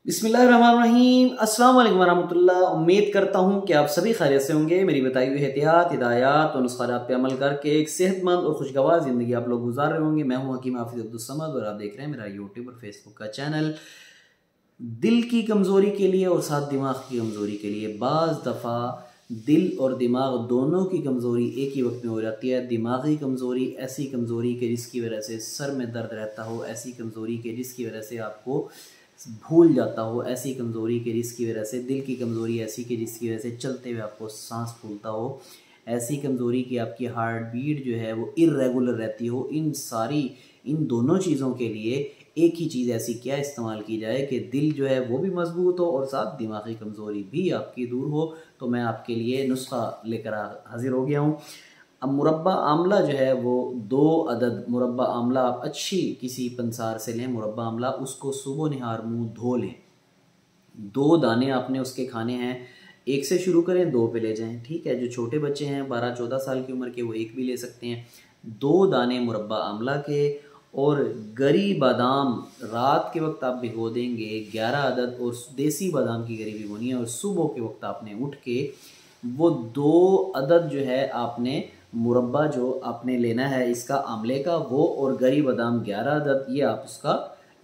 बिस्मिल्लाहिर्रहमानिर्रहीम, अस्सलाम वालेकुम वरहमतुल्लाह। उम्मीद करता हूँ कि आप सभी खैरियत से होंगे। मेरी बताई हुई एहतियात, हिदायत और नुस्खात पे अमल करके एक सेहतमंद और खुशगवार ज़िंदगी आप लोग गुजार रहे होंगे। मैं हूँ हकीम हाफिज़ अब्दुल समद और आप देख रहे हैं मेरा यूट्यूब और फेसबुक का चैनल। दिल की कमज़ोरी के लिए और साथ दिमाग की कमज़ोरी के लिए बाज़ दफ़ा दिल और दिमाग दोनों की कमज़ोरी एक ही वक्त में हो जाती है। दिमागी कमज़ोरी ऐसी कमज़ोरी के जिसकी वजह से सर में दर्द रहता हो, ऐसी कमज़ोरी के जिसकी वजह से आपको भूल जाता हो, ऐसी कमज़ोरी के जिसकी वजह से दिल की कमज़ोरी ऐसी कि जिसकी वजह से चलते हुए आपको सांस फूलता हो, ऐसी कमज़ोरी की आपकी हार्ट बीट जो है वो इर्रेगुलर रहती हो। इन दोनों चीज़ों के लिए एक ही चीज़ ऐसी क्या इस्तेमाल की जाए कि दिल जो है वो भी मजबूत हो और साथ दिमागी कमज़ोरी भी आपकी दूर हो। तो मैं आपके लिए नुस्खा लेकर हाजिर हो गया हूँ। अब मुरब्बा आमला जो है वो 2 अदद मुरब्बा आमला आप अच्छी किसी पंसार से लें। मुरब्बा आमला उसको सुबह निहार मुँह धो लें। 2 दाने आपने उसके खाने हैं। 1 से शुरू करें, 2 पे ले जाएं, ठीक है। जो छोटे बच्चे हैं 12-14 साल की उम्र के, वो 1 भी ले सकते हैं। 2 दाने मुरब्बा आमला के और गरी बादाम रात के वक्त आप भिगो देंगे 11 अदद, और देसी बादाम की गरी भिगोनी है। और सुबह के वक्त आपने उठ के वो 2 अदद जो है आपने मुरब्बा जो आपने लेना है इसका आमले का, वो और गरी बादाम 11 अदद, ये आप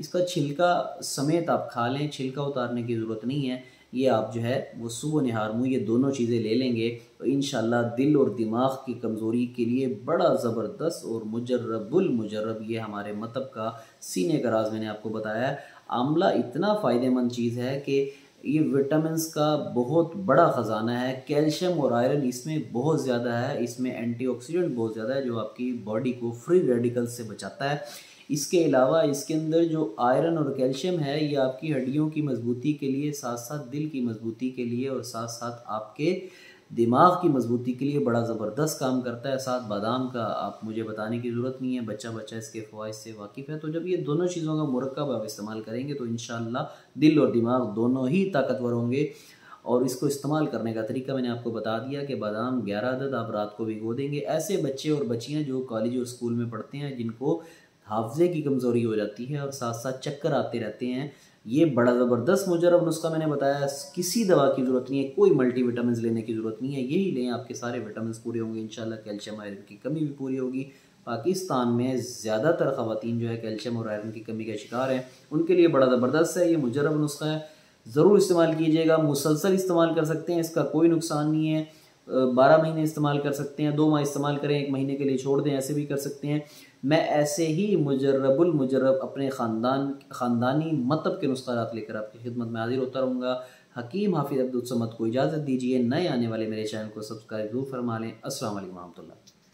इसका छिलका समेत आप खा लें। छिलका उतारने की ज़रूरत नहीं है। ये आप जो है वो सुबह निहार मुँह ये दोनों चीज़ें ले लेंगे तो इंशाल्लाह दिल और दिमाग की कमज़ोरी के लिए बड़ा ज़बरदस्त और मुजर्रबुल मुजर्रब ये हमारे मतलब का सीने का राज मैंने आपको बताया है। आमला इतना फ़ायदेमंद चीज़ है कि ये विटामिन्स का बहुत बड़ा ख़जाना है। कैल्शियम और आयरन इसमें बहुत ज़्यादा है। इसमें एंटीऑक्सीडेंट बहुत ज़्यादा है जो आपकी बॉडी को फ्री रेडिकल्स से बचाता है। इसके अलावा इसके अंदर जो आयरन और कैल्शियम है ये आपकी हड्डियों की मजबूती के लिए, साथ साथ दिल की मजबूती के लिए और साथ साथ आपके दिमाग की मजबूती के लिए बड़ा ज़बरदस्त काम करता है। साथ बादाम का आप मुझे बताने की ज़रूरत नहीं है, बच्चा बच्चा इसके फ़वाइद से वाकिफ़ है। तो जब ये दोनों चीज़ों का मुरक्कब आप इस्तेमाल करेंगे तो इंशाअल्लाह दिल और दिमाग दोनों ही ताकतवर होंगे। और इसको इस्तेमाल करने का तरीका मैंने आपको बता दिया कि बादाम 11 अदद आप रात को भिगो देंगे। ऐसे बच्चे और बच्चियाँ जो कॉलेज और स्कूल में पढ़ते हैं जिनको हाफ़्ज़े की कमज़ोरी हो जाती है और साथ साथ चक्कर आते रहते हैं, ये बड़ा ज़बरदस्त मुजर्रब नुस्खा मैंने बताया। किसी दवा की ज़रूरत नहीं है, कोई मल्टीविटामिन्स लेने की ज़रूरत नहीं है। यही लें, आपके सारे विटामिन्स पूरे होंगे इंशाल्लाह। कैल्शियम आयरन की कमी भी पूरी होगी। पाकिस्तान में ज़्यादातर ख़वातीन जो है कैल्शियम और आयरन की कमी का शिकार हैं, उनके लिए बड़ा ज़बरदस्त है। ये मुजर्रब नुस्खा है, ज़रूर इस्तेमाल कीजिएगा। मुसलसल इस्तेमाल कर सकते हैं, इसका कोई नुकसान नहीं है। 12 महीने इस्तेमाल कर सकते हैं, 2 माह इस्तेमाल करें, 1 महीने के लिए छोड़ दें, ऐसे भी कर सकते हैं। मैं ऐसे ही मुजर्रबुल मुजर्रब अपने ख़ानदानी मतलब के नुस्ख़ात लेकर आपकी खिदमत में हाजिर होता रहूँगा। हकीम हाफिज़ अब्दुल समद को इजाज़त दीजिए। नए आने वाले मेरे चैनल को सब्सक्राइब ज़रूर फरमा लें। अस्सलाम वालेकुम रहमतुल्लाह।